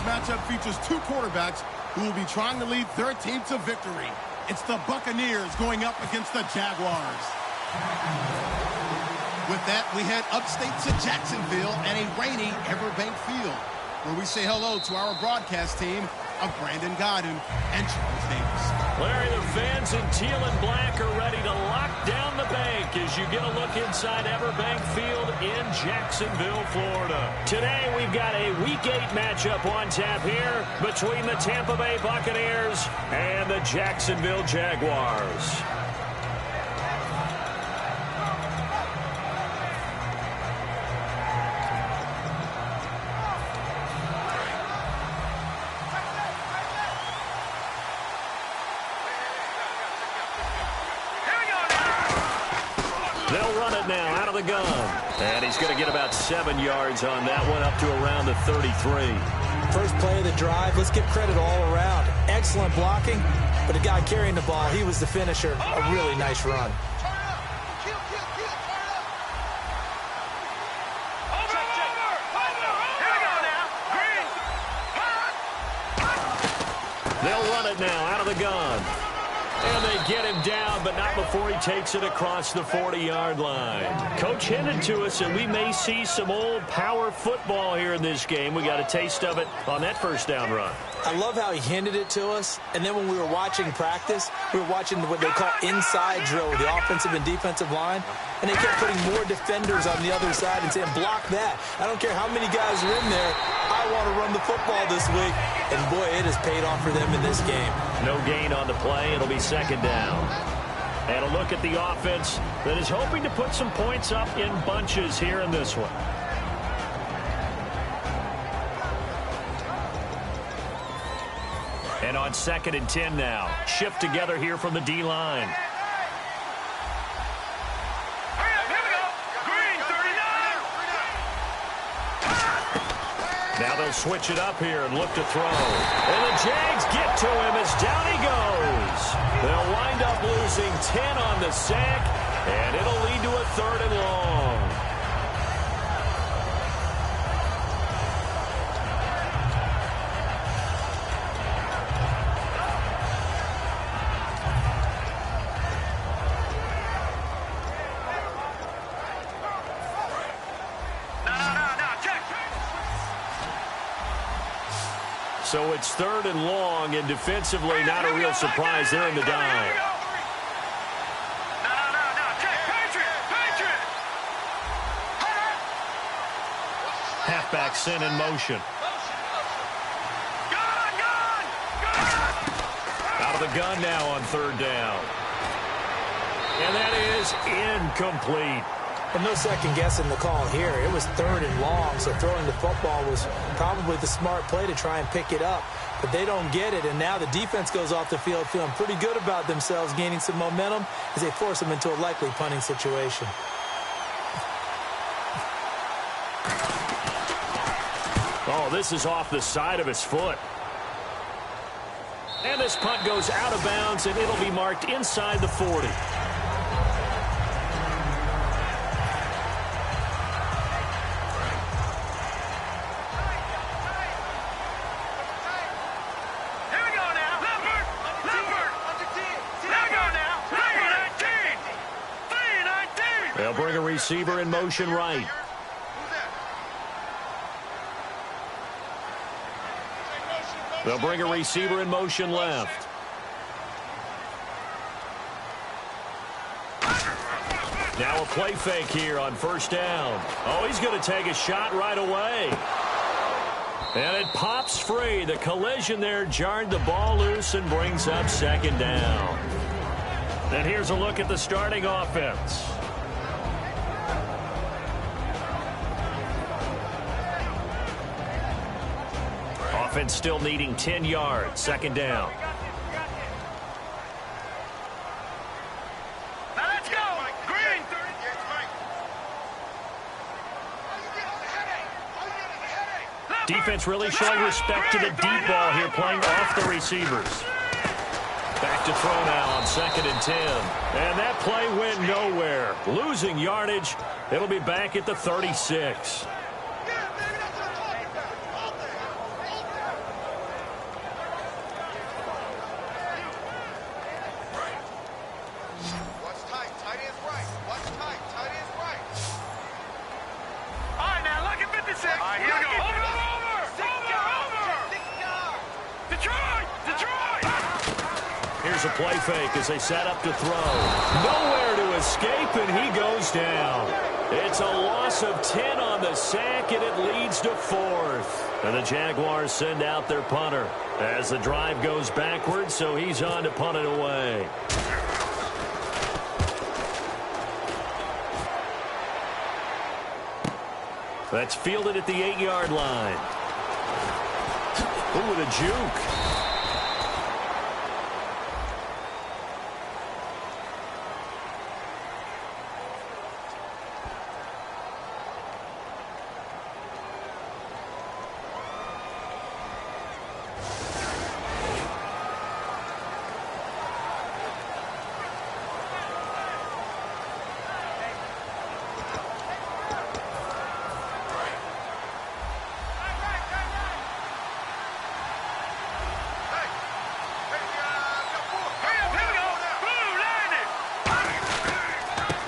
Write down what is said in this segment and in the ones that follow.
matchup features two quarterbacks who will be trying to lead their team to victory. It's the Buccaneers going up against the Jaguars. With that, we head upstate to Jacksonville and a rainy Everbank Field, where we say hello to our broadcast team of Brandon Godden and Charles Davis. Larry, the fans in teal and black are ready to lock down the bank as you get a look inside Everbank Field in Jacksonville, Florida. Today, we've got a Week 8 matchup on tap here between the Tampa Bay Buccaneers and the Jacksonville Jaguars. They'll run it now out of the gun. And he's going to get about 7 yards on that one, up to around the 33. First play of the drive, let's give credit all around. Excellent blocking, but the guy carrying the ball, he was the finisher. A really nice run. They'll run it now out of the gun. And they get him down, but not before he takes it across the 40-yard line. Coach hinted to us that we may see some old power football here in this game. We got a taste of it on that first down run. I love how he hinted it to us, and then when we were watching practice, we were watching what they call inside drill with the offensive and defensive line, and they kept putting more defenders on the other side and saying, block that. I don't care how many guys are in there. I want to run the football this week, and boy, it has paid off for them in this game. No gain on the play. It'll be second down. And a look at the offense that is hoping to put some points up in bunches here in this one. And on 2nd and 10 now. Shift together here from the D-line. Now they'll switch it up here and look to throw. And the Jags get to him as down he goes. They'll wind up losing 10 on the sack, and it'll lead to a 3rd and long. So it's 3rd and long, and defensively not a real surprise. They're in the dime. Halfback sent in motion. Out of the gun now on 3rd down. And that is incomplete. And no second guessing the call here. It was 3rd and long, so throwing the football was probably the smart play to try and pick it up. But they don't get it, and now the defense goes off the field feeling pretty good about themselves, gaining some momentum as they force them into a likely punting situation. Oh, this is off the side of his foot. And this punt goes out of bounds, and it'll be marked inside the 40. They'll bring a receiver in motion right. They'll bring a receiver in motion left. Now a play fake here on 1st down. Oh, he's going to take a shot right away. And it pops free. The collision there jarred the ball loose and brings up 2nd down. And here's a look at the starting offense. Offense still needing 10 yards. 2nd down. Now let's go. Green. Defense really showing respect to the deep ball here, playing off the receivers. Back to throw now on 2nd and 10. And that play went nowhere. Losing yardage. It'll be back at the 36. Here's a play fake as they set up to throw. Nowhere to escape, and he goes down. It's a loss of 10 on the sack, and it leads to 4th. And the Jaguars send out their punter as the drive goes backwards, so he's on to punt it away. That's fielded at the 8-yard line. Ooh, with a juke.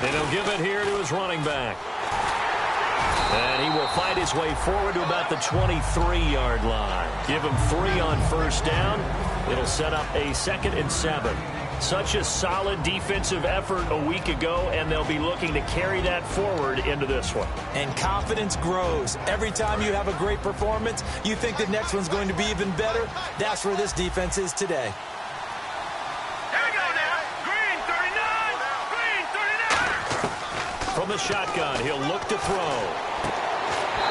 And he'll give it here to his running back. And he will fight his way forward to about the 23-yard line. Give him 3 on first down. It'll set up a 2nd and 7. Such a solid defensive effort a week ago, and they'll be looking to carry that forward into this one. And confidence grows. Every time you have a great performance, you think the next one's going to be even better. That's where this defense is today. From the shotgun, he'll look to throw.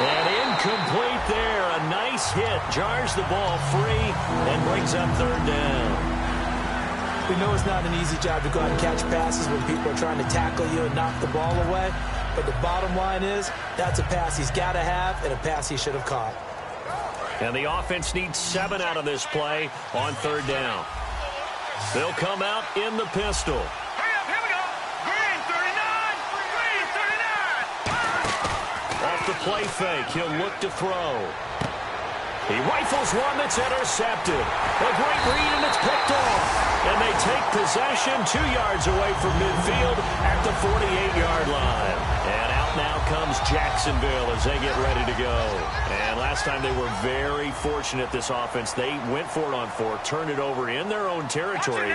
And incomplete there. A nice hit. Jars the ball free and brings up 3rd down. We know it's not an easy job to go out and catch passes when people are trying to tackle you and knock the ball away. But the bottom line is, that's a pass he's got to have and a pass he should have caught. And the offense needs 7 out of this play on 3rd down. They'll come out in the pistol. Off the play fake, he'll look to throw. He rifles one that's intercepted. A great read, and it's picked off. And they take possession 2 yards away from midfield at the 48-yard line. And out now comes Jacksonville as they get ready to go. And last time they were very fortunate, this offense. They went for it on 4, turned it over in their own territory,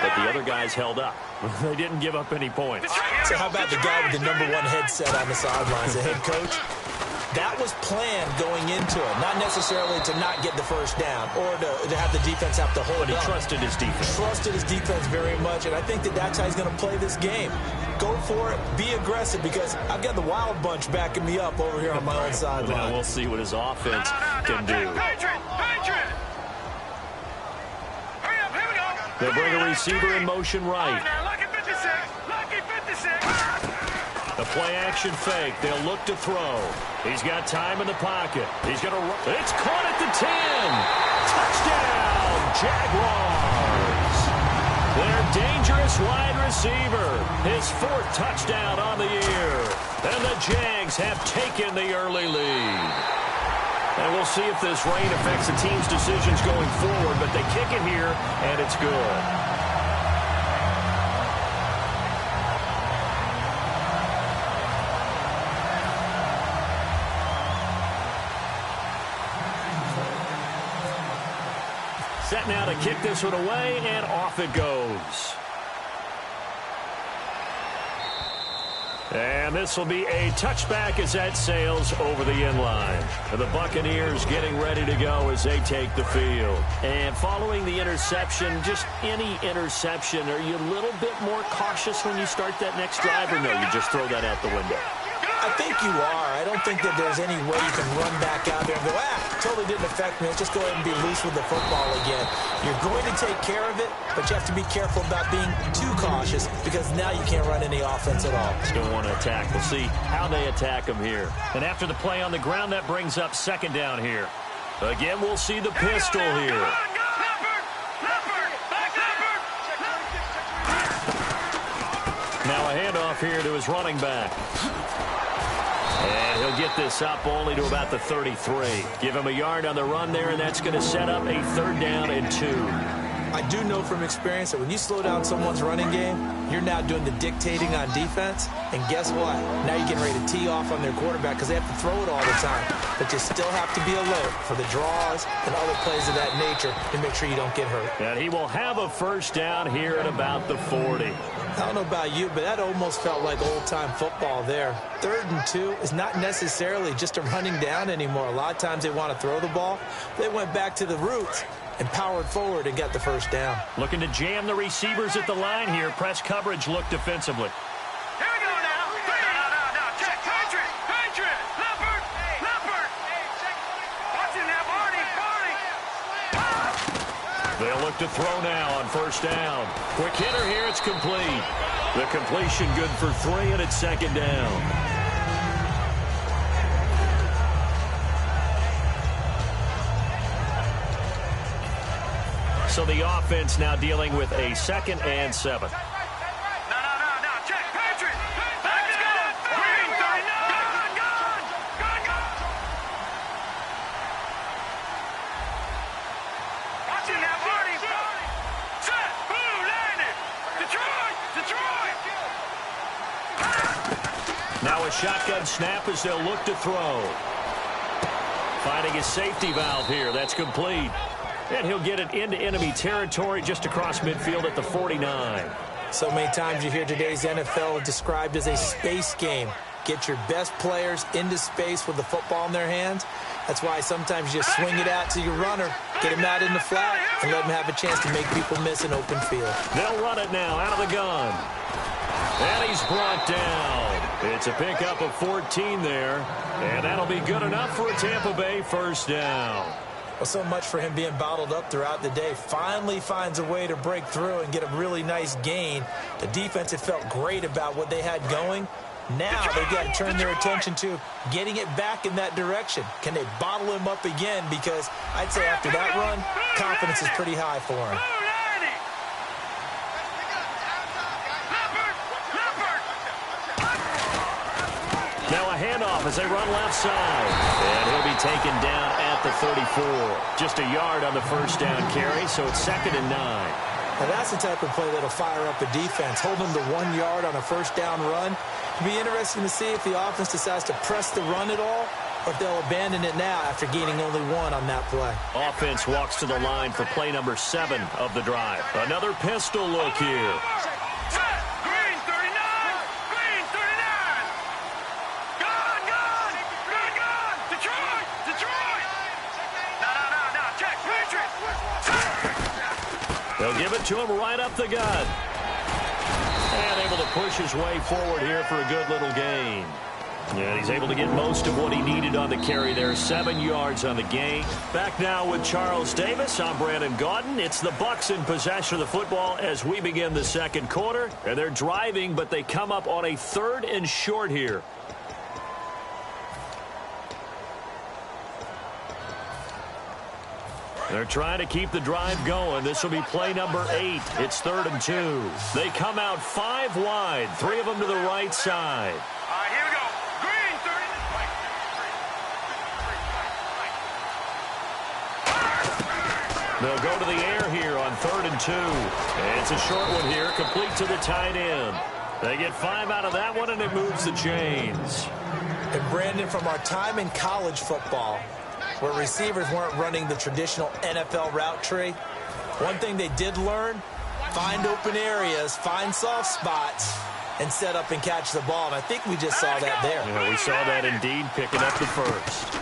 but the other guys held up. They didn't give up any points. So how about the guy with the #1 headset on the sidelines, the head coach? That was planned going into it, not necessarily to not get the first down or to have the defense have to hold But he up. trusted his defense. Trusted his defense very much, and I think that's how he's going to play this game. Go for it, be aggressive, because I've got the wild bunch backing me up over here on my own sideline. Now we'll see what his offense can do. They'll bring a receiver in motion right. The play-action fake. They'll look to throw. He's got time in the pocket. He's going to run. It's caught at the 10. Touchdown, Jaguars. Their dangerous wide receiver. His 4th touchdown on the year. And the Jags have taken the early lead. And we'll see if this rain affects the team's decisions going forward, but they kick it here, and it's good. Set now to kick this one away, and off it goes. And this will be a touchback as that sails over the end line. And the Buccaneers getting ready to go as they take the field. And following the interception, just any interception, are you a little bit more cautious when you start that next drive, or no, you just throw that out the window? I think you are. I don't think that there's any way you can run back out there and go, totally didn't affect me. Let's just go ahead and be loose with the football again. You're going to take care of it, but you have to be careful about being too cautious, because now you can't run any offense at all. Still want to attack. We'll see how they attack him here. And after the play on the ground, that brings up 2nd down here. Again, we'll see the pistol here. Now a handoff here to his running back. And he'll get this up only to about the 33. Give him a yard on the run there, and that's going to set up a 3rd down and 2. I do know from experience that when you slow down someone's running game, you're now doing the dictating on defense. And guess what? Now you're getting ready to tee off on their quarterback because they have to throw it all the time. But you still have to be alert for the draws and other plays of that nature to make sure you don't get hurt. And he will have a first down here at about the 40. I don't know about you, but that almost felt like old-time football there. 3rd and 2 is not necessarily just a running down anymore. A lot of times they want to throw the ball. They went back to the roots and powered forward and got the first down. Looking to jam the receivers at the line here. Press coverage look defensively. Here we go now. No. Check. Patriot. Leopard. Watching that, Barney. They'll look to throw now on first down. Quick hitter here. It's complete. The completion good for 3, and it's second down. So the offense now dealing with a 2nd and 7. No. Check. Patriot. Let's go. Green 39. Gone. Watching that, Barney. Set. Blue landed. Detroit. Now a shotgun snap as they'll look to throw. Finding his safety valve here. That's complete. And he'll get it into enemy territory just across midfield at the 49. So many times you hear today's NFL described as a space game. Get your best players into space with the football in their hands. That's why sometimes you just swing it out to your runner, get him out in the flat, and let him have a chance to make people miss an open field. They'll run it now out of the gun. And he's brought down. It's a pickup of 14 there. And that'll be good enough for a Tampa Bay first down. Well, so much for him being bottled up throughout the day. Finally finds a way to break through and get a really nice gain. The defense had felt great about what they had going. Now they've got to turn their attention to getting it back in that direction. Can they bottle him up again? Because I'd say after that run, confidence is pretty high for him. Now a handoff as they run left side. And he'll be taken down at the 34. Just a yard on the first down carry, so it's 2nd and 9. Now that's the type of play that'll fire up a defense. Hold them to 1 yard on a first down run. It'll be interesting to see if the offense decides to press the run at all, or if they'll abandon it now after gaining only 1 on that play. Offense walks to the line for play number 7 of the drive. Another pistol look here. They'll give it to him right up the gut. And able to push his way forward here for a good little gain. And he's able to get most of what he needed on the carry there. 7 yards on the gain. Back now with Charles Davis. I'm Brandon Gaudin. It's the Bucs in possession of the football as we begin the second quarter. And they're driving, but they come up on a 3rd and short here. They're trying to keep the drive going. This will be play number 8. It's 3rd and 2. They come out 5 wide. 3 of them to the right side. All right, here we go. Green 30. They'll go to the air here on 3rd and 2. And it's a short one here, complete to the tight end. They get 5 out of that one, and it moves the chains. And Brandon, from our time in college football, where receivers weren't running the traditional NFL route tree, one thing they did learn, find open areas, find soft spots, and set up and catch the ball. And I think we just saw that there. Yeah, we saw that indeed, picking up the first.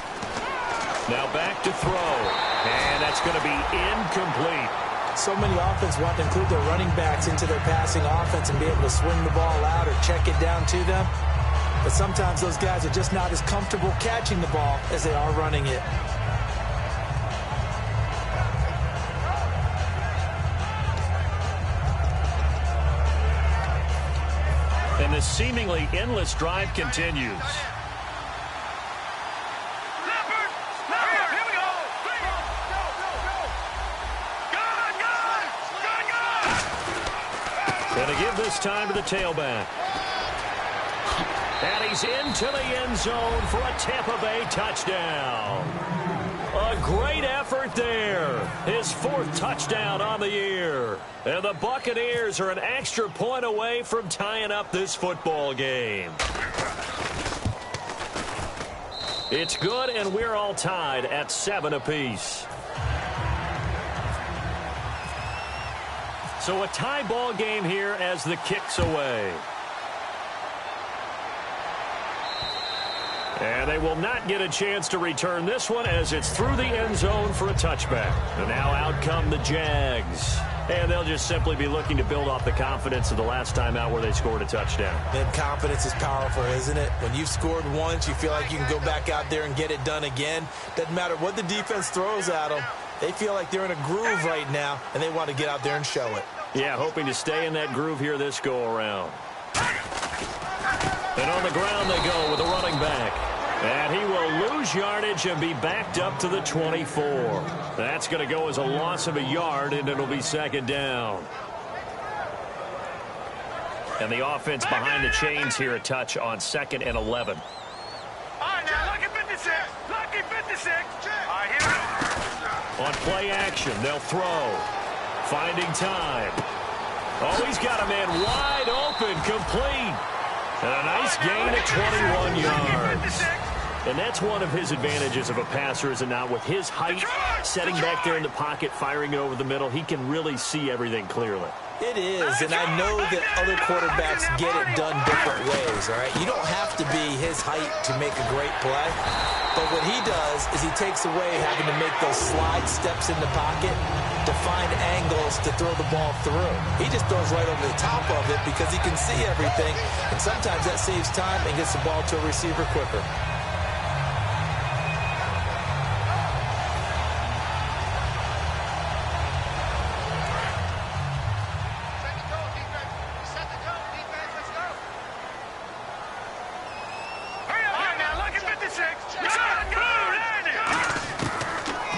Now back to throw. And that's going to be incomplete. So many offense want to include their running backs into their passing offense and be able to swing the ball out or check it down to them. But sometimes those guys are just not as comfortable catching the ball as they are running it. And this seemingly endless drive continues. Going to give this time to the tailback. And he's into the end zone for a Tampa Bay touchdown. A great effort there. His 4th touchdown on the year. And the Buccaneers are an extra point away from tying up this football game. It's good, and we're all tied at 7 apiece. So a tie ball game here as the kick's away. And they will not get a chance to return this one as it's through the end zone for a touchback. And now out come the Jags. And they'll just simply be looking to build off the confidence of the last time out where they scored a touchdown. That confidence is powerful, isn't it? When you've scored once, you feel like you can go back out there and get it done again. Doesn't matter what the defense throws at them. They feel like they're in a groove right now, and they want to get out there and show it. Yeah, hoping to stay in that groove here this go-around. And on the ground they go with a running back. And he will lose yardage and be backed up to the 24. That's going to go as a loss of a yard, and it'll be 2nd down. And the offense behind the chains here a touch on 2nd and 11. All right, now, lucky 56. Lucky 56. All right, here we go. On play action, they'll throw. Finding time. Oh, he's got a man wide open, complete. And a nice gain of 21 yards. And that's one of his advantages of a passer, is it not? With his height, setting back there in the pocket, firing it over the middle, he can really see everything clearly. It is, and I know that other quarterbacks get it done different ways, all right? You don't have to be his height to make a great play. But what he does is he takes away having to make those slide steps in the pocket to find angles to throw the ball through. He just throws right over the top of it because he can see everything, and sometimes that saves time and gets the ball to a receiver quicker.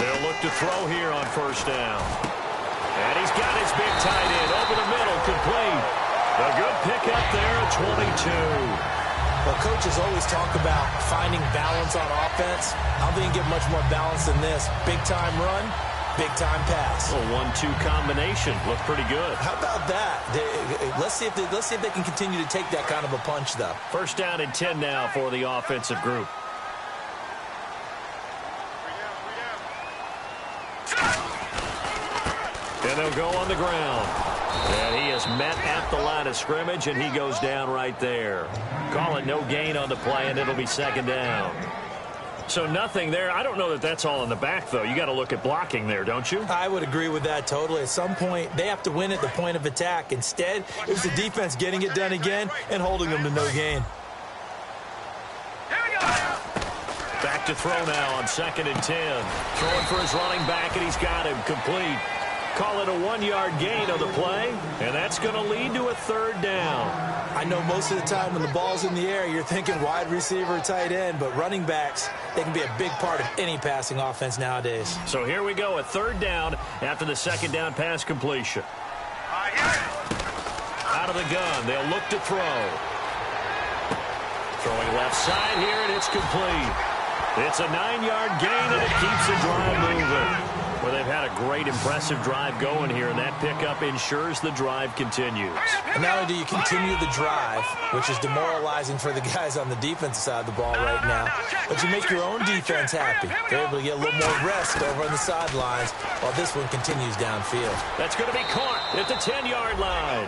They'll look to throw here on 1st down. And he's got his big tight end over the middle, complete. A good pickup there at 22. Well, coaches always talk about finding balance on offense. I don't think you get much more balance than this. Big-time run, big-time pass. A 1-2 combination. Looked pretty good. How about that? Let's see if they can continue to take that kind of a punch, though. 1st down and 10 now for the offensive group. And they'll go on the ground. And he is met at the line of scrimmage, and he goes down right there. Call it no gain on the play, and it'll be 2nd down. So nothing there. I don't know that that's all in the back, though. You got to look at blocking there, don't you? I would agree with that totally. At some point, they have to win at the point of attack. Instead, it was the defense getting it done again and holding them to no gain. Back to throw now on 2nd and 10. Throwing for his running back, and he's got him complete. Call it a 1-yard gain on the play, and that's going to lead to a 3rd down. I know most of the time when the ball's in the air, you're thinking wide receiver, tight end, but running backs, they can be a big part of any passing offense nowadays. So here we go, a 3rd down after the 2nd down pass completion. Out of the gun, they'll look to throw. Throwing left side here, and it's complete. It's a 9-yard gain, and it keeps the drive moving. Well, they've had a great, impressive drive going here, and that pickup ensures the drive continues. And not only do you continue the drive, which is demoralizing for the guys on the defensive side of the ball right now, but you make your own defense happy. They're able to get a little more rest over on the sidelines while this one continues downfield. That's going to be caught at the 10-yard line.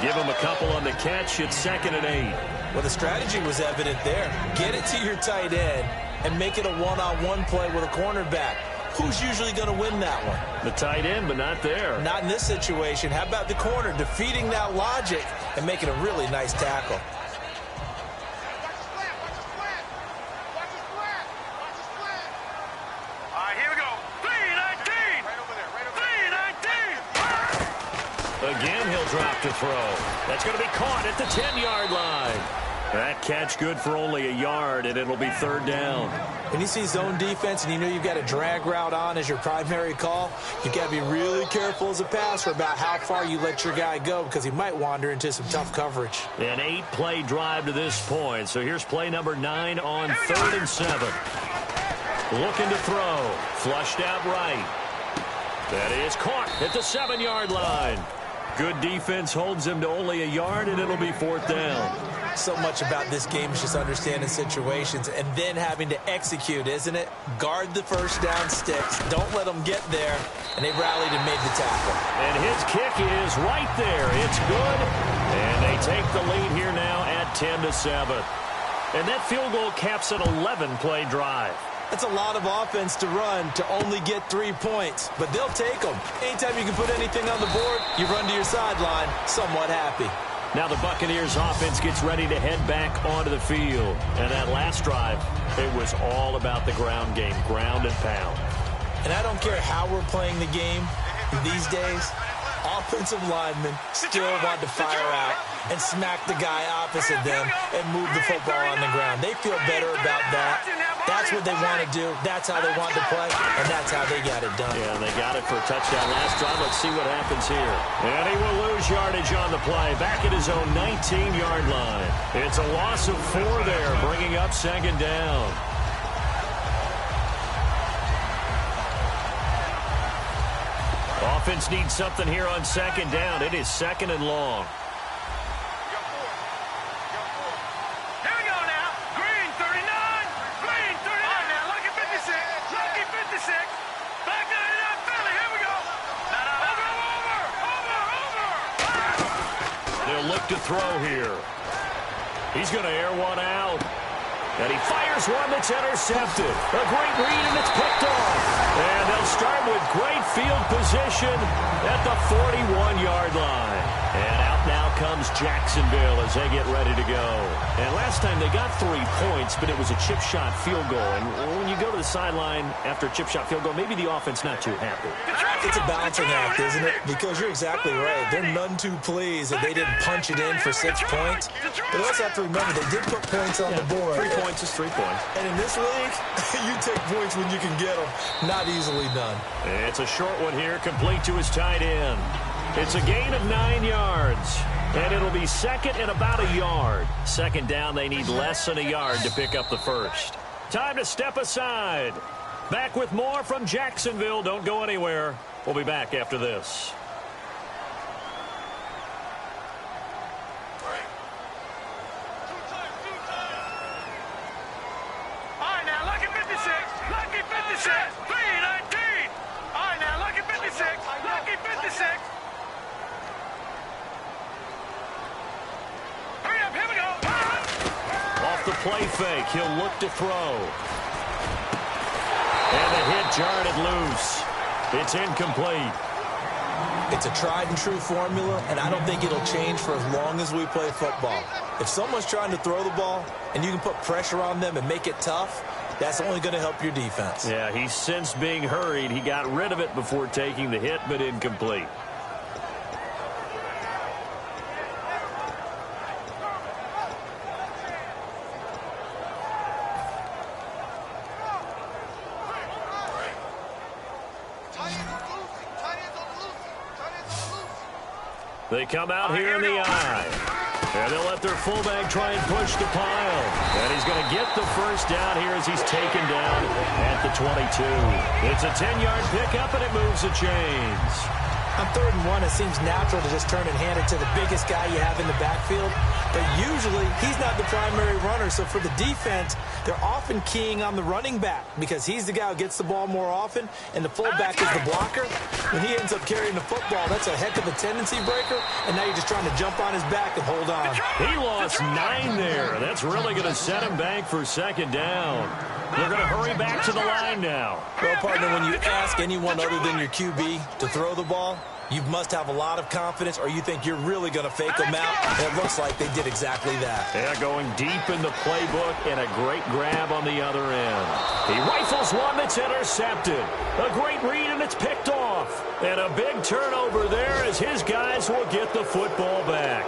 Give him a couple on the catch. It's 2nd and 8. Well, the strategy was evident there. Get it to your tight end and make it a one-on-one play with a cornerback. Who's usually going to win that one? The tight end, but not there. Not in this situation. How about the corner defeating that logic and making a really nice tackle? All right, here we go. 3-19. Right over there. Right over there. 3-19. Again, he'll drop to throw. That's going to be caught at the 10-yard line. That catch good for only a yard, and it'll be 3rd down. When you see zone defense and you know you've got a drag route on as your primary call, you've got to be really careful as a passer about how far you let your guy go because he might wander into some tough coverage. An 8-play drive to this point. So here's play number 9 on 3rd and 7. Looking to throw. Flushed out right. That is caught at the 7-yard line. Good defense holds him to only a yard, and it'll be 4th down. So much about this game is just understanding situations and then having to execute, isn't it? Guard the first down sticks. Don't let them get there. And they rallied and made the tackle. And his kick is right there. It's good. And they take the lead here now at 10-7. And that field goal caps an 11-play drive. That's a lot of offense to run to only get 3 points. But they'll take them. Anytime you can put anything on the board, you run to your sideline somewhat happy. Now the Buccaneers offense gets ready to head back onto the field. And that last drive, it was all about the ground game, ground and pound. And I don't care how we're playing the game these days, offensive linemen still want to fire out and smack the guy opposite them and move the football on the ground. They feel better about that. That's what they want to do. That's how they want to play, and that's how they got it done. Yeah, and they got it for a touchdown last drive. Let's see what happens here. And he will lose yardage on the play, back at his own 19-yard line. It's a loss of 4 there, bringing up 2nd down. Offense needs something here on 2nd down. It is 2nd and long. Here we go now. Green 39. Green 39. Now lucky 56. Lucky 56. Back 99 Philly. Here we go. Over. They'll look to throw here. He's going to air one out. And he fires one that's intercepted. A great read, and it's picked off. And they'll start with great field position at the 41-yard line. And out now comes Jacksonville as they get ready to go. And last time they got 3 points, but it was a chip shot field goal. And when you go to the sideline after a chip shot field goal, maybe the offense not too happy. It's a balancing act, isn't it? Because you're exactly right. They're none too pleased that they didn't punch it in for 6 points. But also have to remember, they did put points on the board. 3 points is 3 points. And in this league, you take points when you can get them. Not easily done. It's a short one here, complete to his tight end. It's a gain of 9 yards. And it'll be 2nd and about a yard. 2nd down, they need less than a yard to pick up the first. Time to step aside. Back with more from Jacksonville. Don't go anywhere. We'll be back after this. All right, now lucky 56. Lucky 56. 319. All right, now lucky 56. Lucky 56. Hurry up, here we go. Off the play fake, he'll look to throw. And the hit jarred it loose. It's incomplete. It's a tried and true formula, and I don't think it'll change for as long as we play football. If someone's trying to throw the ball and you can put pressure on them and make it tough, that's only going to help your defense. Yeah, he's since being hurried. He got rid of it before taking the hit, but incomplete. They come out here in the eye. And they'll let their fullback try and push the pile. And he's going to get the first down here as he's taken down at the 22. It's a 10-yard pickup, and it moves the chains. On 3rd and 1, it seems natural to just turn and hand it to the biggest guy you have in the backfield. But usually, he's not the primary runner. So for the defense, they're often keying on the running back because he's the guy who gets the ball more often, and the fullback is the blocker. When he ends up carrying the football, that's a heck of a tendency breaker, and now you're just trying to jump on his back and hold on. He lost 9 there. That's really going to set him back for 2nd down. They're going to hurry back to the line now. Well, partner, when you ask anyone other than your QB to throw the ball, you must have a lot of confidence, or you think you're really going to fake them out. And it looks like they did exactly that. Yeah, going deep in the playbook, and a great grab on the other end. He rifles one that's intercepted. A great read, and it's picked off. And a big turnover there as his guys will get the football back.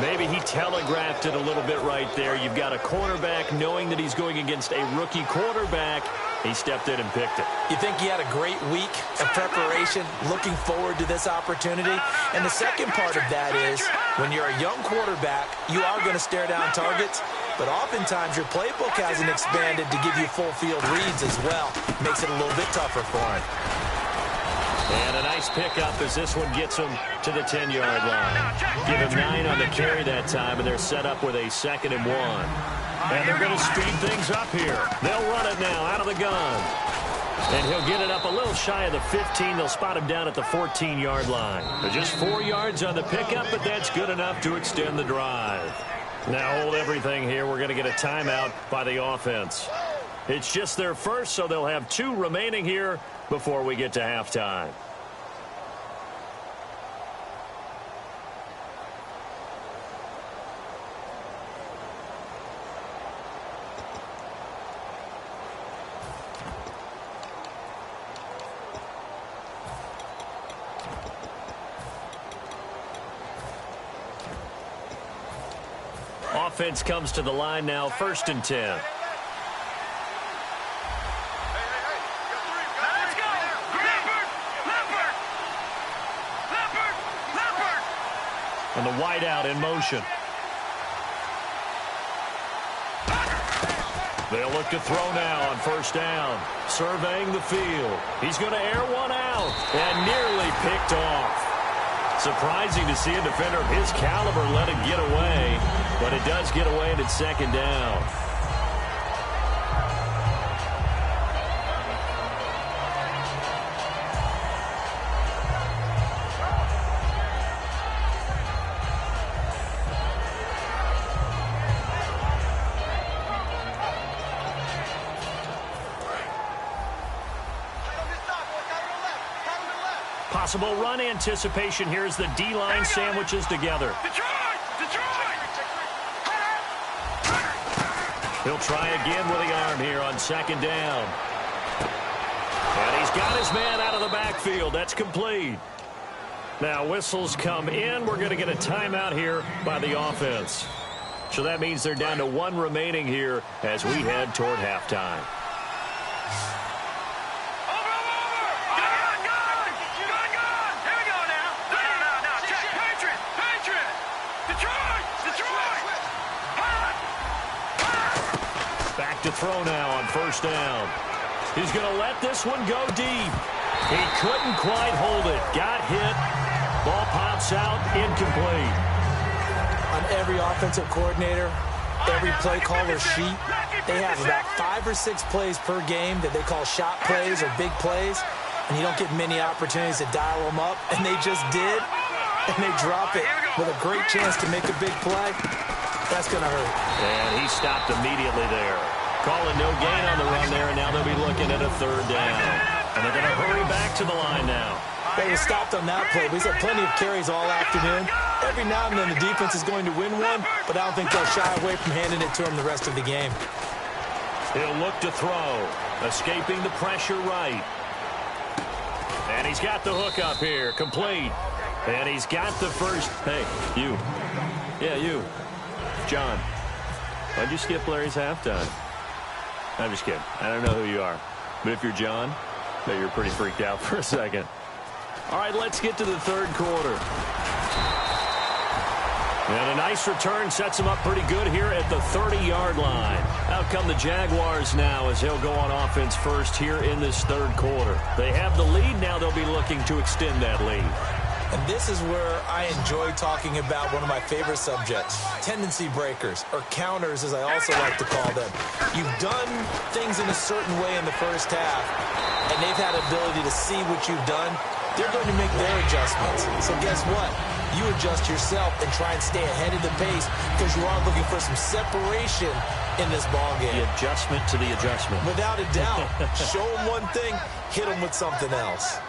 Maybe he telegraphed it a little bit right there. You've got a cornerback knowing that he's going against a rookie quarterback. He stepped in and picked it. You think he had a great week of preparation, looking forward to this opportunity? And the second part of that is, when you're a young quarterback, you are going to stare down targets. but oftentimes your playbook hasn't expanded to give you full field reads as well. Makes it a little bit tougher for him. And a nice pickup as this one gets him to the 10-yard line. Give him 9 on the carry that time, and they're set up with a 2nd and 1. And they're going to speed things up here. They'll run it now out of the gun. And he'll get it up a little shy of the 15. They'll spot him down at the 14-yard line. Just 4 yards on the pickup, but that's good enough to extend the drive. Now hold everything here. We're going to get a timeout by the offense. It's just their first, so they'll have 2 remaining here before we get to halftime. Offense comes to the line now, 1st and 10. And the wideout in motion. They'll look to throw now on 1st down. Surveying the field. He's going to air one out and nearly picked off. Surprising to see a defender of his caliber let it get away, but it does get away and it's 2nd down. Possible run anticipation here as the D-line sandwiches together. He'll try again with the arm here on 2nd down. And he's got his man out of the backfield. That's complete. Now whistles come in. We're going to get a timeout here by the offense. So that means they're down to 1 remaining here as we head toward halftime. Back to throw now on 1st down. He's going to let this one go deep. He couldn't quite hold it. Got hit. Ball pops out, incomplete. On every offensive coordinator, every play caller sheet, they have about 5 or 6 plays per game that they call shot plays or big plays, and you don't get many opportunities to dial them up, and they just did, and they drop it with a great chance to make a big play. That's going to hurt. And he stopped immediately there. Calling no gain on the run there, and now they'll be looking at a 3rd down. And they're going to hurry back to the line now. They were stopped on that play. We've had plenty of carries all afternoon. Every now and then the defense is going to win one, but I don't think they'll shy away from handing it to him the rest of the game. He'll look to throw. Escaping the pressure right. And he's got the hook up here. Complete. And he's got the first. Hey, you. Yeah, you. John, why'd you skip Larry's halftime? I'm just kidding. I don't know who you are. But if you're John, I bet you're pretty freaked out for a second. All right, let's get to the 3rd quarter. And a nice return sets him up pretty good here at the 30-yard line. Out come the Jaguars now as he'll go on offense first here in this 3rd quarter. They have the lead. Now they'll be looking to extend that lead. And this is where I enjoy talking about one of my favorite subjects, tendency breakers, or counters as I also like to call them. You've done things in a certain way in the first half, and they've had the ability to see what you've done. They're going to make their adjustments. So guess what? You adjust yourself and try and stay ahead of the pace because you are looking for some separation in this ballgame. The adjustment to the adjustment. Without a doubt. Show them one thing, hit them with something else.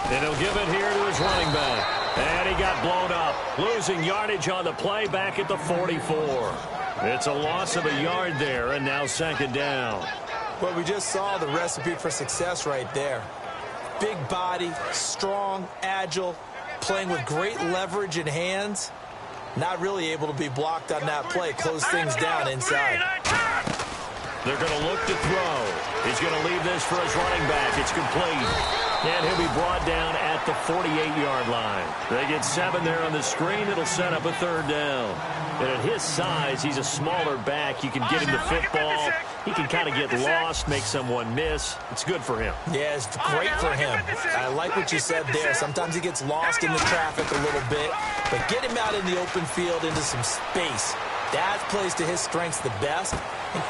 And he'll give it here to his running back. And he got blown up. Losing yardage on the play back at the 44. It's a loss of a yard there, and now 2nd down. Well, we just saw the recipe for success right there. Big body, strong, agile, playing with great leverage in hands. Not really able to be blocked on that play. Close things down inside. They're going to look to throw. He's going to leave this for his running back. It's complete. And he'll be brought down at the 48-yard line. They get 7 there on the screen. It'll set up a third down. And at his size, he's a smaller back. You can get him the football. He can kind of get lost, make someone miss. It's good for him. Yeah, it's great for him. I like what you said there. Sometimes he gets lost in the traffic a little bit. But get him out in the open field into some space. That plays to his strengths the best.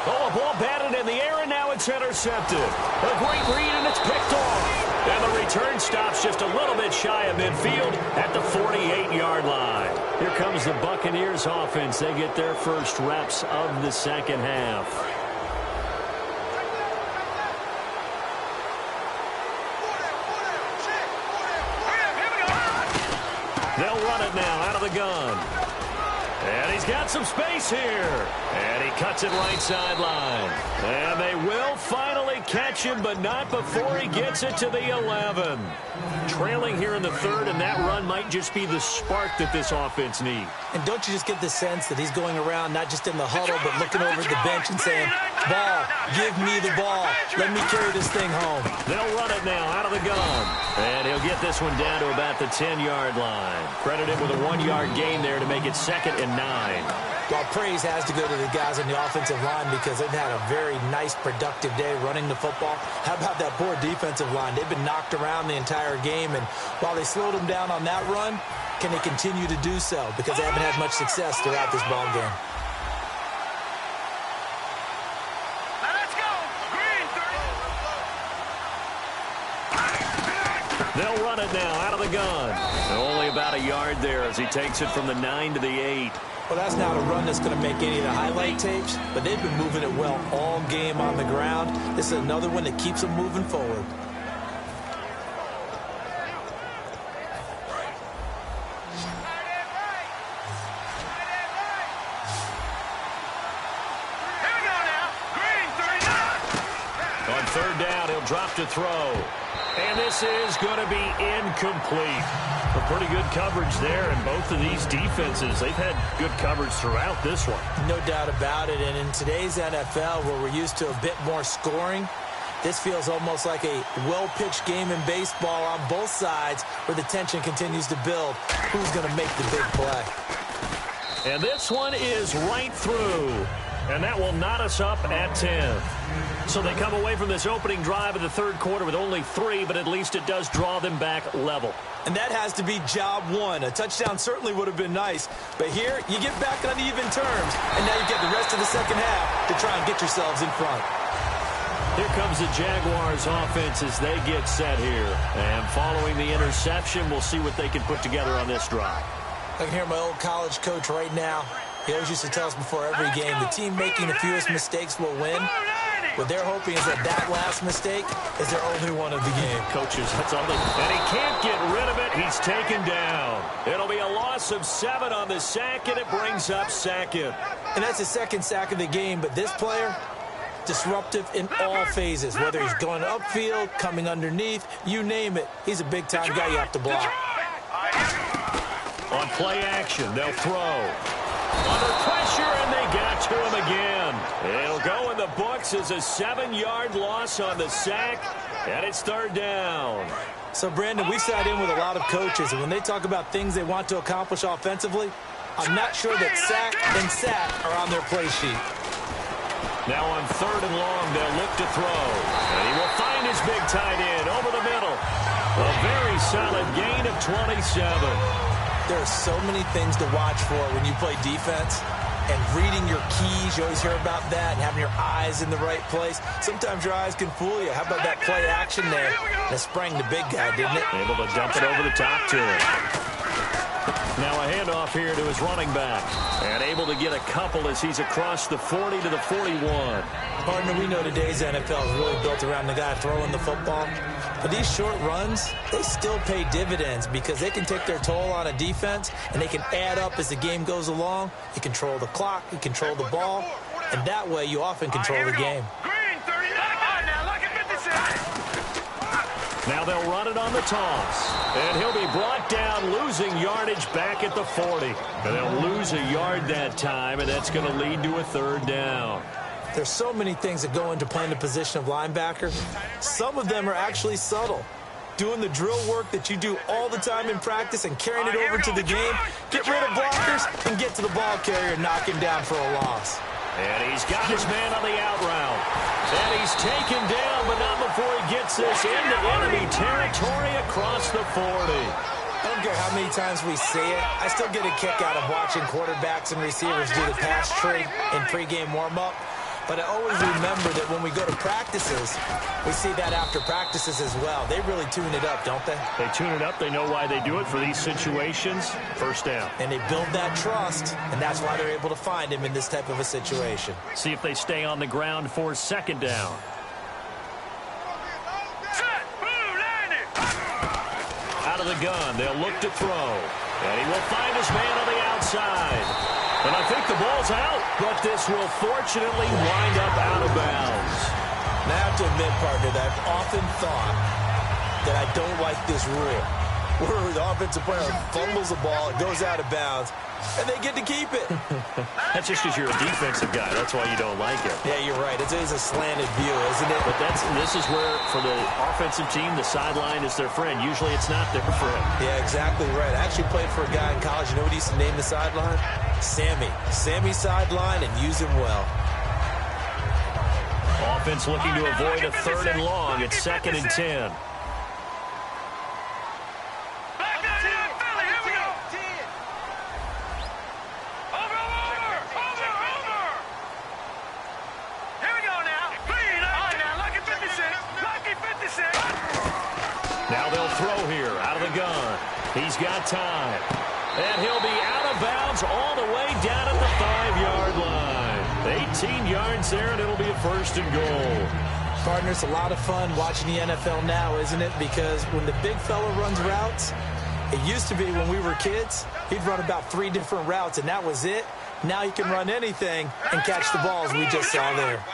Oh, a ball batted in the air, and now it's intercepted. A great read, and it's picked off. And the return stops just a little bit shy of midfield at the 48-yard line. Here comes the Buccaneers offense. They get their first reps of the second half. They'll run it now out of the gun. And he's got some space here. And he cuts it right sideline. And they will finally catch him, but not before he gets it to the 11. Trailing here in the third, and that run might just be the spark that this offense needs. And don't you just get the sense that he's going around, not just in the huddle, but looking over at the bench and saying, ball, give me the ball. Let me carry this thing home. They'll run it now out of the gun. And he'll get this one down to about the 10-yard line. Credit him with a 1-yard gain there to make it 2nd and 9. Well, praise has to go to the guys on the offensive line because they've had a very nice, productive day running the football. How about that poor defensive line? They've been knocked around the entire game, and while they slowed them down on that run, can they continue to do so? Because they haven't had much success throughout this ball game. Now let's go. Green 30. They'll run it now out of the gun. Only about a yard there as he takes it from the 9 to the 8. Well, that's not a run that's going to make any of the highlight tapes, but they've been moving it well all game on the ground. This is another one that keeps them moving forward. Here we go now. Green 39. On third down, he'll drop to throw. And this is going to be incomplete. A pretty good coverage there, and both of these defenses, they've had good coverage throughout this one. No doubt about it, and in today's NFL, where we're used to a bit more scoring, this feels almost like a well-pitched game in baseball on both sides where the tension continues to build. Who's going to make the big play? And this one is right through, and that will knot us up at 10. So they come away from this opening drive of the third quarter with only 3, but at least it does draw them back level. And that has to be job one. A touchdown certainly would have been nice, but here you get back on even terms, and now you get the rest of the second half to try and get yourselves in front. Here comes the Jaguars offense as they get set here. And following the interception, we'll see what they can put together on this drive. I can hear my old college coach right now. He always used to tell us before every game, the team making the fewest mistakes will win. What they're hoping is that that last mistake is their only one of the game. Coaches, that's all they... And he can't get rid of it. He's taken down. It'll be a loss of 7 on the sack, and it brings up 2nd. And that's the second sack of the game, but this player, disruptive in all phases. Whether he's going upfield, coming underneath, you name it. He's a big-time guy you have to block. On play action, they'll throw. Under pressure, and they got to him again. It'll go in the books as a 7-yard loss on the sack, and it's third down. So, Brandon, we sat in with a lot of coaches, and when they talk about things they want to accomplish offensively, I'm not sure that sack and sack are on their play sheet. Now on third and long, they'll look to throw. And he will find his big tight end over the middle. A very solid gain of 27. There are so many things to watch for when you play defense. And reading your keys, you always hear about that, and having your eyes in the right place. Sometimes your eyes can fool you. How about that play action there? That sprang the big guy, didn't it? Able to dump it over the top to him. Now a handoff here to his running back. And able to get a couple as he's across the 40 to the 41. Partner, we know today's NFL is really built around the guy throwing the football. But these short runs, they still pay dividends because they can take their toll on a defense, and they can add up as the game goes along. You control the clock, you control the ball, and that way you often control the game. Green 30. Now look at 56. Now they'll run it on the toss. And he'll be brought down, losing yardage back at the 40. And they'll lose a yard that time, and that's going to lead to a third down. There's so many things that go into playing the position of linebacker. Some of them are actually subtle. Doing the drill work that you do all the time in practice and carrying it over to the game. Get rid of blockers and get to the ball carrier and knock him down for a loss. And he's got his man on the out route. And he's taken down, but not before he gets this into enemy territory across the 40. I don't care how many times we see it. I still get a kick out of watching quarterbacks and receivers do the pass tree in pregame warm-up. But I always remember that when we go to practices, we see that after practices as well. They really tune it up, don't they? They tune it up. They know why they do it for these situations. First down. And they build that trust, and that's why they're able to find him in this type of a situation. See if they stay on the ground for second down. Out of the gun, they'll look to throw. And he will find his man on the outside. And I think the ball's out, but this will fortunately wind up out of bounds. And I have to admit, partner, that I've often thought that I don't like this rule, where the offensive player fumbles the ball, it goes out of bounds, and they get to keep it. That's just because you're a defensive guy. That's why you don't like it. Yeah, you're right. It is a slanted view, isn't it? But this is where, for the offensive team, the sideline is their friend. Usually it's not their friend. Yeah, exactly right. I actually played for a guy in college. You know what he used to name the sideline? Sammy. Sammy sideline, and use him well. Offense looking to avoid a 3rd and long. It's 2nd and 10. Now they'll throw here out of the gun. He's got time. And he'll be out of bounds all the way down at the 5-yard line. 18 yards there, and it'll be a 1st and goal. Partner, it's a lot of fun watching the NFL now, isn't it? Because when the big fella runs routes, it used to be when we were kids, he'd run about 3 different routes, and that was it. Now he can run anything and catch the balls we just saw there.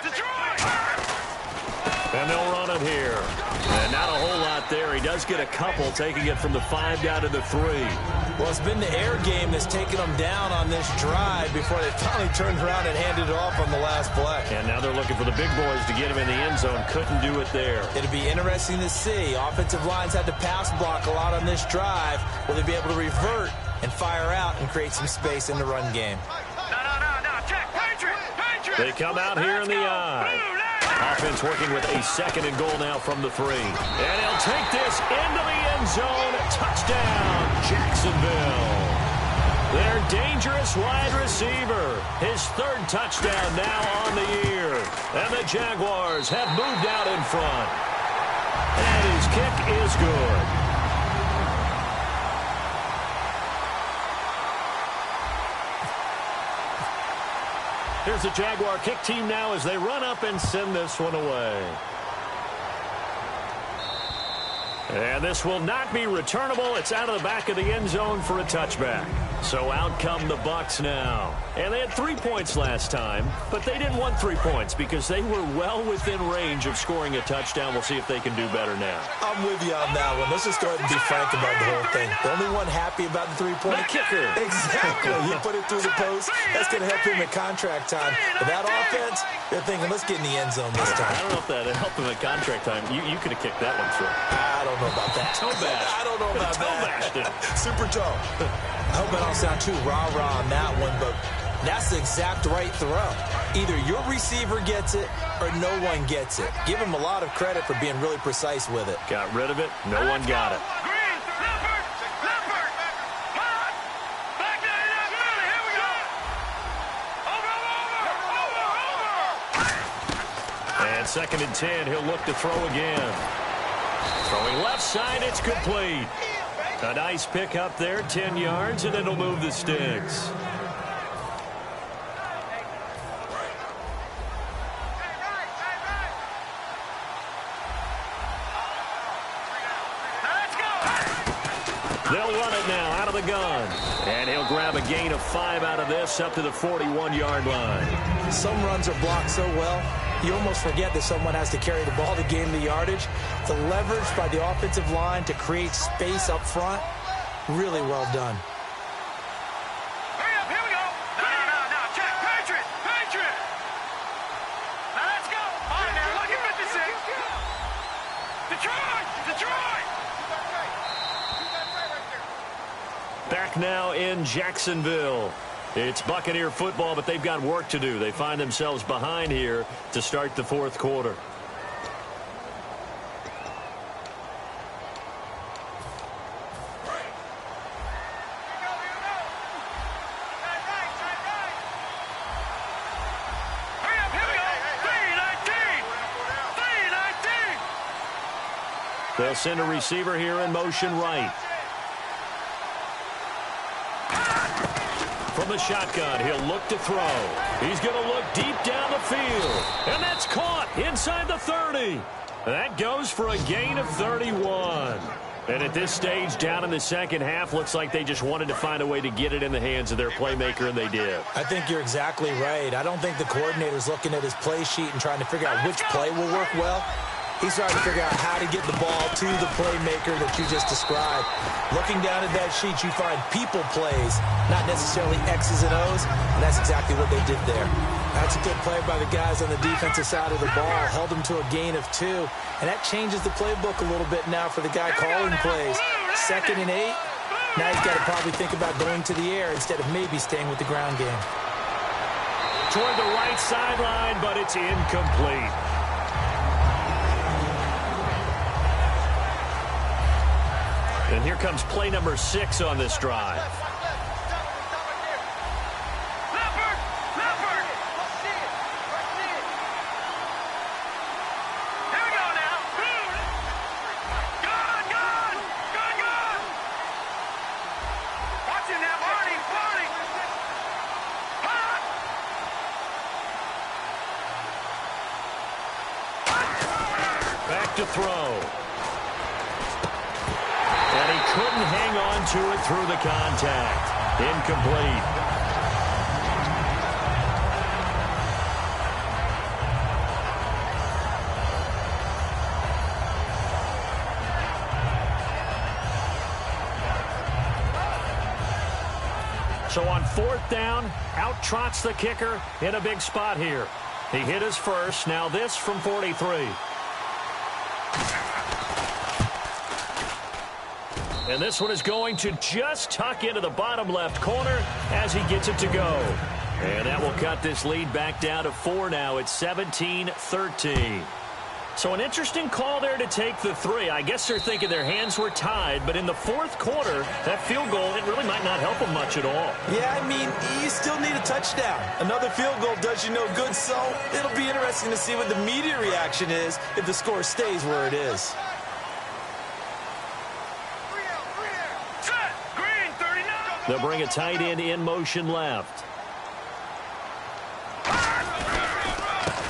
And they'll run it here. And not a whole lot there. He does get a couple, taking it from the 5 down to the 3. Well, it's been the air game that's taken them down on this drive before they finally turned around and handed it off on the last play. And now they're looking for the big boys to get him in the end zone. Couldn't do it there. It'll be interesting to see. Offensive lines had to pass block a lot on this drive. Will they be able to revert and fire out and create some space in the run game? No. Check. Patriot. They come out here in the eye. Offense working with a 2nd and goal now from the 3. And he'll take this into the end zone. Touchdown, Jacksonville. Their dangerous wide receiver. His 3rd touchdown now on the year. And the Jaguars have moved out in front. And his kick is good. Here's the Jaguar kick team now as they run up and send this one away. And this will not be returnable. It's out of the back of the end zone for a touchback. So out come the Bucs now. And they had 3 points last time, but they didn't want 3 points because they were well within range of scoring a touchdown. We'll see if they can do better now. I'm with you on that one. Let's just go ahead and be frank about the whole thing. The only one happy about the 3-point The kicker. Exactly. You put it through the post. That's going to help him at contract time. But that offense, they're thinking, let's get in the end zone this time. I don't know if that helped him at contract time. You could have kicked that one through. I don't know about that. Toe bash. I don't know about Toe bashed it. that. Super toe. I hope I don't sound too rah-rah on that one, but that's the exact right throw. Either your receiver gets it or no one gets it. Give him a lot of credit for being really precise with it. Got rid of it. No one got it. And 2nd and 10, he'll look to throw again. Throwing left side, it's complete. A nice pick up there, 10 yards, and it'll move the sticks. They'll run it now out of the gun. And he'll grab a gain of 5 out of this up to the 41-yard line. Some runs are blocked so well, you almost forget that someone has to carry the ball to gain the yardage. The leverage by the offensive line to create space up front, really well done. Hurry up, here we go. No. Check. Patriot. Back now in Jacksonville. It's Buccaneer football, but they've got work to do. They find themselves behind here to start the fourth quarter. They'll send a receiver here in motion right. From the shotgun, he'll look to throw. He's going to look deep down the field. And that's caught inside the 30. That goes for a gain of 31. And at this stage, down in the second half, looks like they just wanted to find a way to get it in the hands of their playmaker, and they did. I think you're exactly right. I don't think the coordinator's looking at his play sheet and trying to figure out which play will work well. He's trying to figure out how to get the ball to the playmaker that you just described. Looking down at that sheet, you find people plays, not necessarily X's and O's, and that's exactly what they did there. That's a good play by the guys on the defensive side of the ball. Held them to a gain of 2, and that changes the playbook a little bit now for the guy calling plays. 2nd and 8, now he's got to probably think about going to the air instead of maybe staying with the ground game. Toward the right sideline, but it's incomplete. And here comes play number 6 on this drive. Here we go now. Gone. Watch it now, Barney. Back to throw. And he couldn't hang on to it through the contact. Incomplete. So on 4th down, out trots the kicker in a big spot here. He hit his first. Now this from 43. And this one is going to just tuck into the bottom left corner as he gets it to go. And that will cut this lead back down to 4 now. It's 17-13. So an interesting call there to take the 3. I guess they're thinking their hands were tied, but in the 4th quarter, that field goal, it really might not help them much at all. Yeah, I mean, you still need a touchdown. Another field goal does you no good, so it'll be interesting to see what the media reaction is if the score stays where it is. They'll bring a tight end in motion left.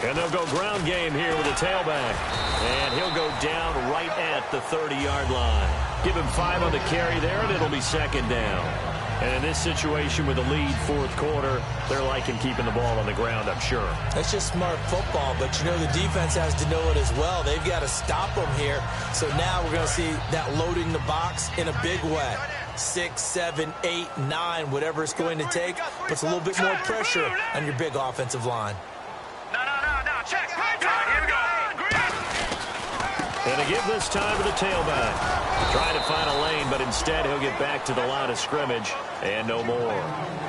And they'll go ground game here with a tailback. And he'll go down right at the 30-yard line. Give him 5 on the carry there, and it'll be 2nd down. And in this situation with the lead 4th quarter, they're liking keeping the ball on the ground, I'm sure. That's just smart football, but you know the defense has to know it as well. They've got to stop them here. So now we're going to see that loading the box in a big way. 6, 7, 8, 9, whatever it's going to take, puts a little bit more pressure on your big offensive line. No, check. Here we go. And to give this time to the tailback. Trying to find a lane, but instead he'll get back to the line of scrimmage and no more.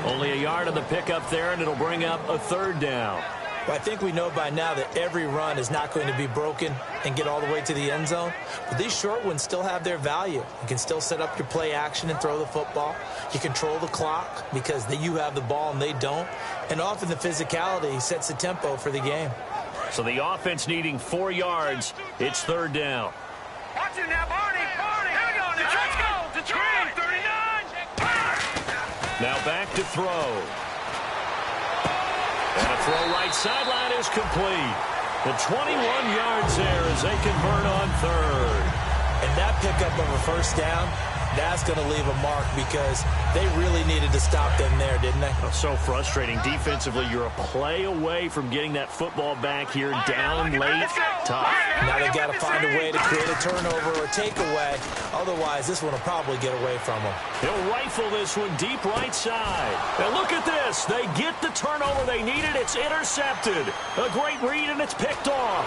Only a yard on the pickup there, and it'll bring up a 3rd down. Well, I think we know by now that every run is not going to be broken and get all the way to the end zone. But these short ones still have their value. You can still set up your play action and throw the football. You control the clock because you have the ball and they don't. And often the physicality sets the tempo for the game. So the offense needing 4 yards. It's 3rd down. Watch it now, Barney. Here we go now. Let's go. Detroit, 39. Now back to throw. And a throw right sideline is complete. The 21 yards there as they convert on 3rd. And that pickup of a 1st down, that's going to leave a mark because they really needed to stop them there, didn't they? Oh, so frustrating. Defensively, you're a play away from getting that football back here down late. Tough. Now they got to find a way to create a turnover or takeaway. Otherwise, this one will probably get away from them. He'll rifle this one deep right side. And look at this. They get the turnover they needed. It's intercepted. A great read, and it's picked off.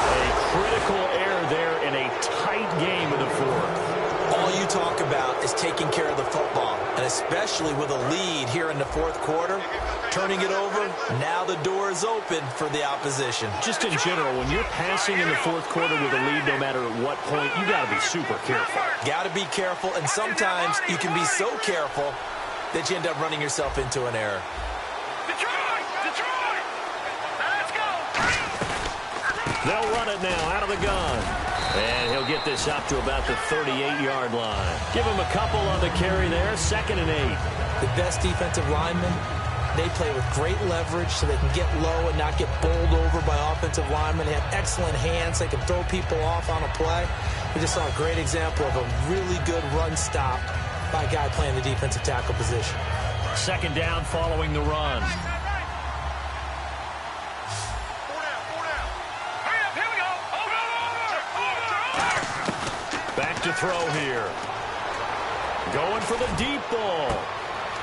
A critical error there in a tight game in the 4th. All you talk about is taking care of the football, and especially with a lead here in the fourth quarter, turning it over, now the door is open for the opposition. Just in general, when you're passing in the fourth quarter with a lead, no matter at what point, you got to be super careful. Got to be careful, and sometimes you can be so careful that you end up running yourself into an error. Detroit! Detroit! Let's go! They'll run it now out of the gun. And he'll get this up to about the 38-yard line. Give him a couple on the carry there, 2nd and 8. The best defensive linemen, they play with great leverage so they can get low and not get bowled over by offensive linemen. They have excellent hands. They can throw people off on a play. We just saw a great example of a really good run stop by a guy playing the defensive tackle position. 2nd down following the run. Back to throw here. Going for the deep ball.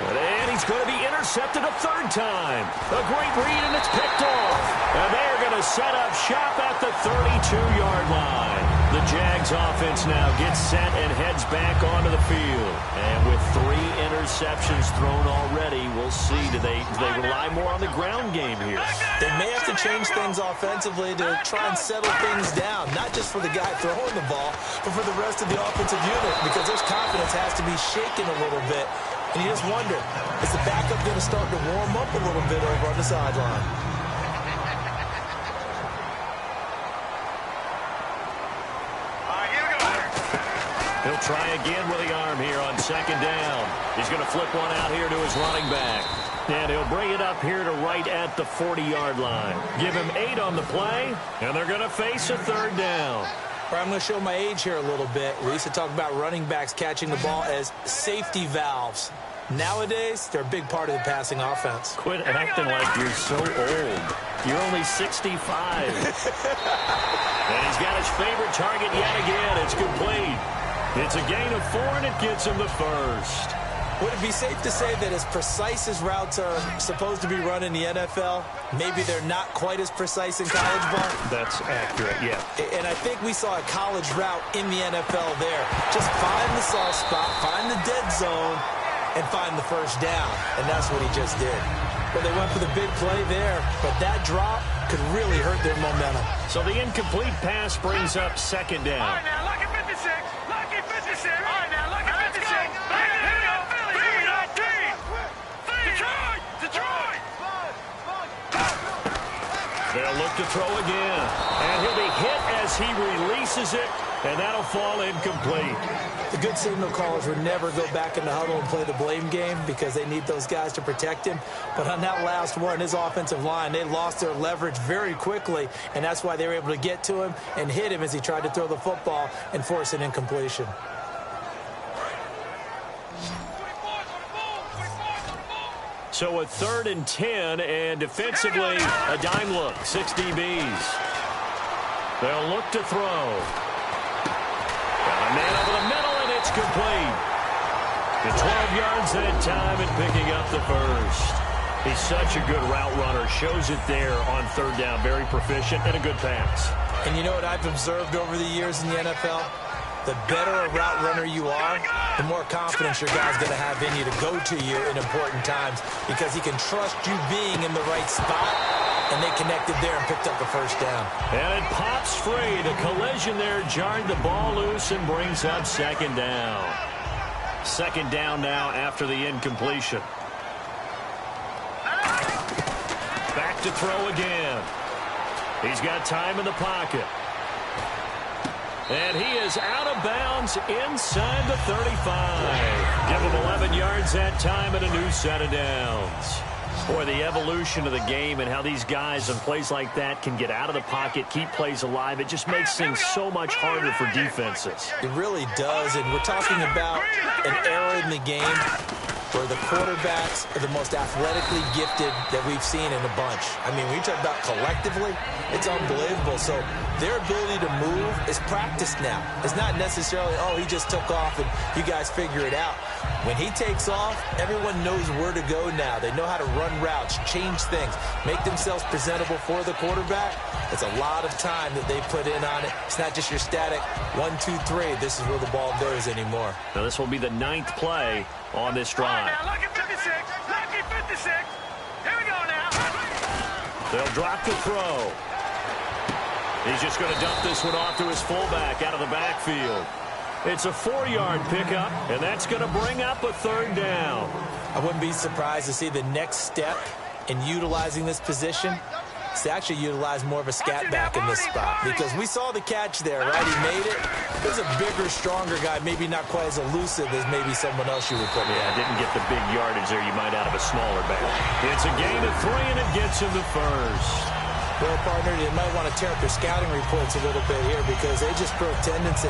And he's going to be intercepted a 3rd time. A great read, and it's picked off. And they are going to set up shop at the 32-yard line. The Jags offense now gets set and heads back onto the field. And with 3 interceptions thrown already, we'll see. Do they rely more on the ground game here? They may have to change things offensively to try and settle things down, not just for the guy throwing the ball, but for the rest of the offensive unit, because their confidence has to be shaken a little bit. And you just wonder, is the backup going to start to warm up a little bit over on the sideline? He'll try again with the arm here on 2nd down. He's going to flip one out here to his running back. And he'll bring it up here to right at the 40-yard line. Give him 8 on the play, and they're going to face a 3rd down. I'm going to show my age here a little bit. We used to talk about running backs catching the ball as safety valves. Nowadays, they're a big part of the passing offense. Quit acting like you're so old. You're only 65. And he's got his favorite target yet again. It's complete. It's a gain of 4, and it gets him the 1st. Would it be safe to say that as precise as routes are supposed to be run in the NFL, maybe they're not quite as precise in college ball? That's accurate, yeah. And I think we saw a college route in the NFL there. Just find the soft spot, find the dead zone, and find the 1st down. And that's what he just did. Well, they went for the big play there, but that drop could really hurt their momentum. So the incomplete pass brings up 2nd down. All right, now, lucky 56. Lucky 56. All right, now, lucky 56. Here we go. Detroit! Detroit! They'll look to throw again. And he'll be hit as he releases it, and that'll fall incomplete. The good signal callers would never go back in the huddle and play the blame game because they need those guys to protect him. But on that last one, his offensive line, they lost their leverage very quickly, and that's why they were able to get to him and hit him as he tried to throw the football and force an incompletion. So a 3rd and 10, and defensively, a dime look, 6 DBs. They'll look to throw. Got a man over the middle, and it's complete. The 12 yards that time and picking up the 1st. He's such a good route runner. Shows it there on 3rd down. Very proficient and a good pass. And you know what I've observed over the years in the NFL? The better a route runner you are, the more confidence your guy's going to have in you to go to you in important times because he can trust you being in the right spot, and they connected there and picked up the 1st down. And it pops free. The collision there jarred the ball loose and brings up 2nd down. 2nd down now after the incompletion. Back to throw again. He's got time in the pocket. And he is out of bounds inside the 35. Give him 11 yards that time and a new set of downs. Boy, the evolution of the game and how these guys on plays like that can get out of the pocket, keep plays alive, it just makes things so much harder for defenses. It really does, and we're talking about an era in the game where the quarterbacks are the most athletically gifted that we've seen in a bunch. I mean, when you talk about collectively, it's unbelievable. So their ability to move is practiced now. It's not necessarily, oh, he just took off and you guys figure it out. When he takes off, everyone knows where to go now. They know how to run routes, change things, make themselves presentable for the quarterback. It's a lot of time that they put in on it. It's not just your static 1, 2, 3. This is where the ball goes anymore. Now this will be the 9th play on this drive. Now, lucky 56. Lucky 56. Here we go now. They'll drop the throw. He's just going to dump this one off to his fullback out of the backfield. It's a 4-yard pickup, and that's going to bring up a 3rd down. I wouldn't be surprised to see the next step in utilizing this position is to actually utilize more of a scat back in this spot, because we saw the catch there, right? He made it. There's a bigger, stronger guy, maybe not quite as elusive as maybe someone else you would put in. Yeah, didn't get the big yardage there you might out of a smaller back. It's a gain of 3, and it gets him the first. Well, partner, you might want to tear up your scouting reports a little bit here, because they just broke tendency.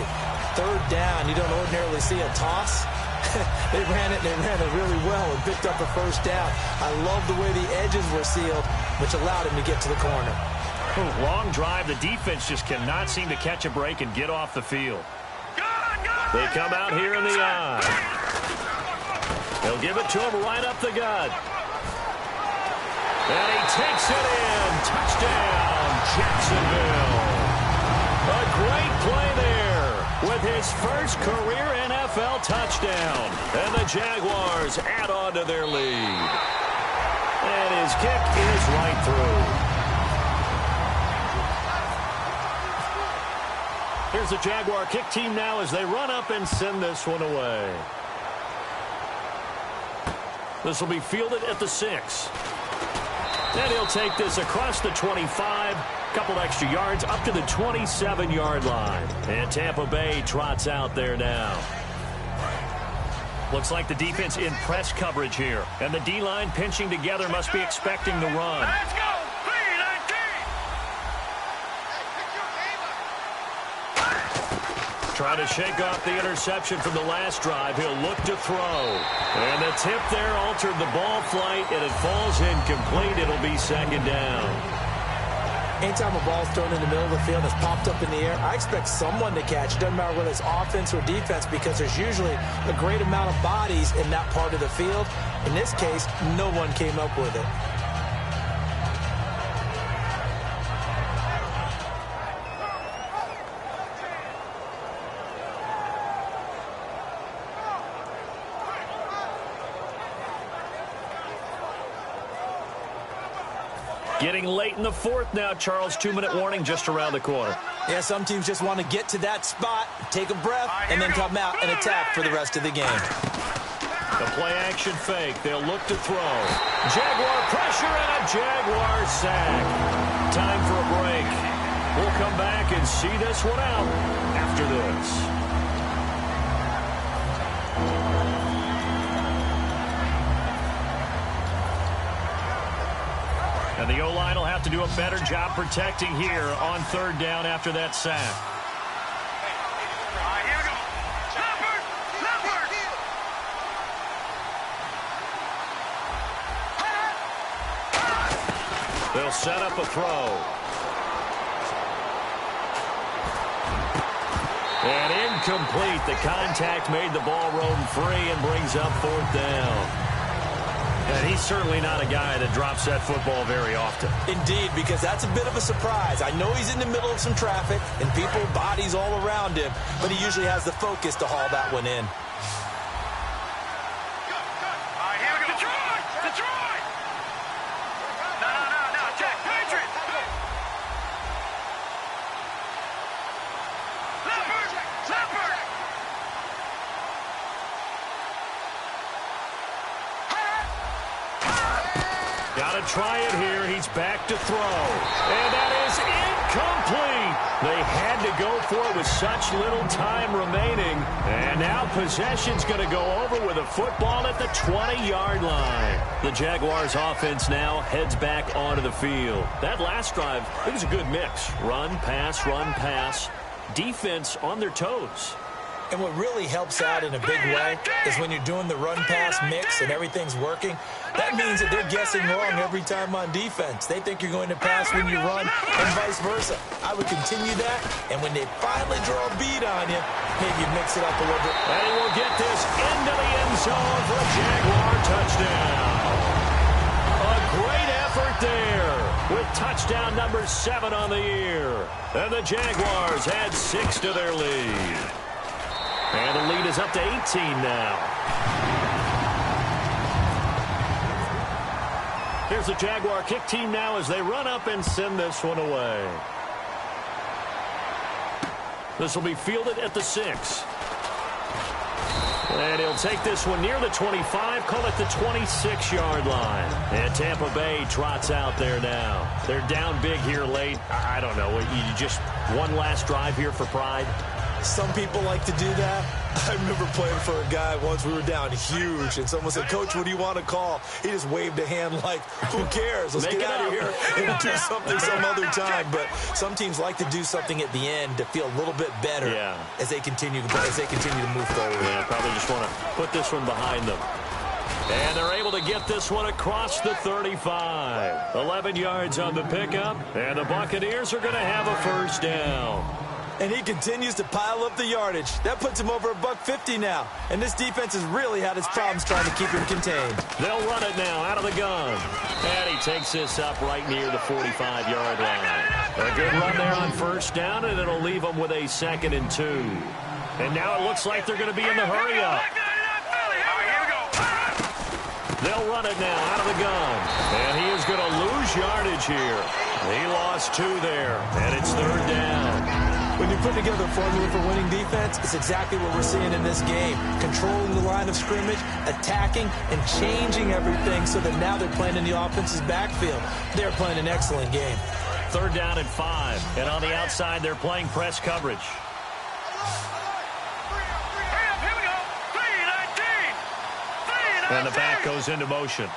3rd down, you don't ordinarily see a toss. They ran it really well and picked up a 1st down. I love the way the edges were sealed, which allowed him to get to the corner. Long drive. The defense just cannot seem to catch a break and get off the field. They come out here in the eye. They'll give it to him right up the gut. And he takes it in. Touchdown, Jacksonville. A great play there with his first career NFL touchdown. And the Jaguars add on to their lead. And his kick is right through. Here's the Jaguar kick team now as they run up and send this one away. This will be fielded at the 6. And he'll take this across the 25. Couple extra yards up to the 27-yard line. And Tampa Bay trots out there now. Looks like the defense in press coverage here. And the D-line pinching together must be expecting the run. Let's go. 3-19. Trying to shake off the interception from the last drive. He'll look to throw. And the tip there altered the ball flight, and it falls incomplete. It'll be 2nd down. Anytime a ball's thrown in the middle of the field and it's popped up in the air, I expect someone to catch. It doesn't matter whether it's offense or defense, because there's usually a great amount of bodies in that part of the field. In this case, no one came up with it. Getting late in the 4th now, Charles. 2-minute warning just around the corner. Yeah, some teams just want to get to that spot, take a breath, and then come out and attack for the rest of the game. The play-action fake. They'll look to throw. Jaguar pressure and a Jaguar sack. Time for a break. We'll come back and see this one out after this. And the O-line will have to do a better job protecting here on 3rd down after that sack. All right, here we go. Leopard. They'll set up a throw. And incomplete. The contact made the ball roam free and brings up 4th down. And he's certainly not a guy that drops that football very often. Indeed, because that's a bit of a surprise. I know he's in the middle of some traffic and people, bodies all around him, but he usually has the focus to haul that one in. All right, here we go. Detroit! No. Check. Patriots. Leopard. Got to try it here. He's back to throw. And that is incomplete. They had to go for it with such little time remaining. And now possession's going to go over with a football at the 20-yard line. The Jaguars offense now heads back onto the field. That last drive, it was a good mix. Run, pass, run, pass. Defense on their toes. And what really helps out in a big way is when you're doing the run-pass mix and everything's working, that means that they're guessing wrong every time on defense. They think you're going to pass when you run and vice versa. I would continue that, and when they finally draw a bead on you, maybe mix it up a little bit. And he will get this into the end zone for a Jaguar touchdown. A great effort there with touchdown number 7 on the year. And the Jaguars add 6 to their lead. And the lead is up to 18 now. Here's the Jaguar kick team now as they run up and send this one away. This will be fielded at the 6. And he'll take this one near the 25, call it the 26-yard line. And Tampa Bay trots out there now. They're down big here late. I don't know. You just one last drive here for pride? Some people like to do that. I remember playing for a guy once. We were down huge, and someone said, "Coach, what do you want to call?" He just waved a hand like, "Who cares? Let's get out of here and do something some other time." But some teams like to do something at the end to feel a little bit better as they continue to move forward. Yeah, probably just want to put this one behind them. And they're able to get this one across the 35. 11 yards on the pickup, and the Buccaneers are going to have a first down. And he continues to pile up the yardage. That puts him over $150 now. And this defense has really had its problems trying to keep him contained. They'll run it now out of the gun. And he takes this up right near the 45-yard line. A good run there on first down, and it'll leave them with a 2nd and 2. And now it looks like they're going to be in the hurry-up. They'll run it now out of the gun. And he is going to lose yardage here. He lost 2 there, and it's 3rd down. When you put together a formula for winning defense, it's exactly what we're seeing in this game. Controlling the line of scrimmage, attacking, and changing everything so that now they're playing in the offense's backfield. They're playing an excellent game. 3rd down and 5. And on the outside, they're playing press coverage. And the back goes into motion.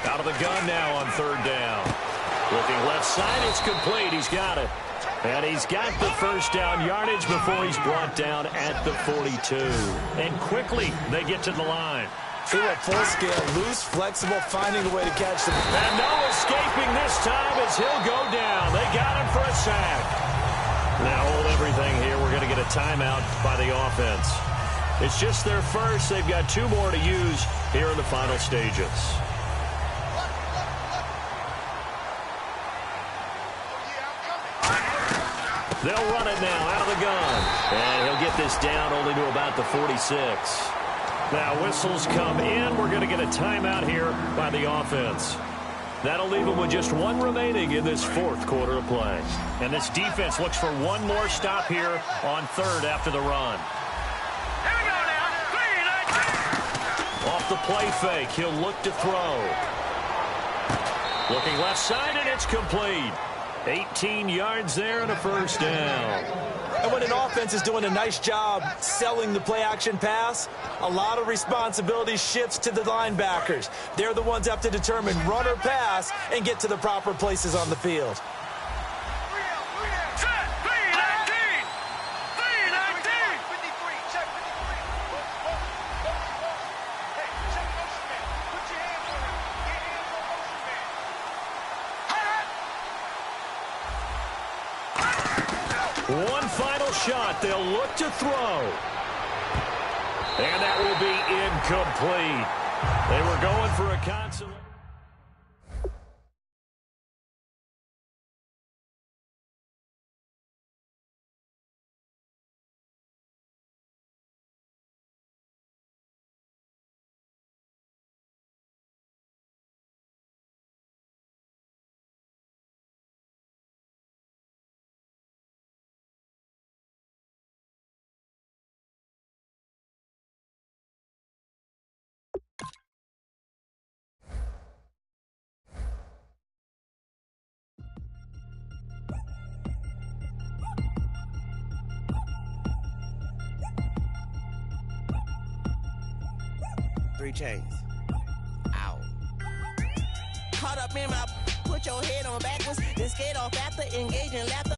Out of the gun now on 3rd down. Looking left side, it's complete. He's got it. And he's got the first down yardage before he's brought down at the 42. And quickly, they get to the line. They were full scale, loose, flexible, finding a way to catch them. And no escaping this time as he'll go down. They got him for a sack. Now hold everything here. We're going to get a timeout by the offense. It's just their first. They've got 2 more to use here in the final stages. They'll run it now out of the gun. And he'll get this down only to about the 46. Now whistles come in. We're going to get a timeout here by the offense. That'll leave them with just 1 remaining in this 4th quarter of play. And this defense looks for 1 more stop here on 3rd after the run. Here we go now. 3, 19. Off the play fake, he'll look to throw. Looking left side, and it's complete. 18 yards there and a first down. And when an offense is doing a nice job selling the play-action pass, a lot of responsibility shifts to the linebackers. They're the ones that have to determine run or pass and get to the proper places on the field. One final shot. They'll look to throw. And that will be incomplete. They were going for a consolation. Three chains. Ow. Caught up in my put your head on backwards, then skate off after, engage in laughter.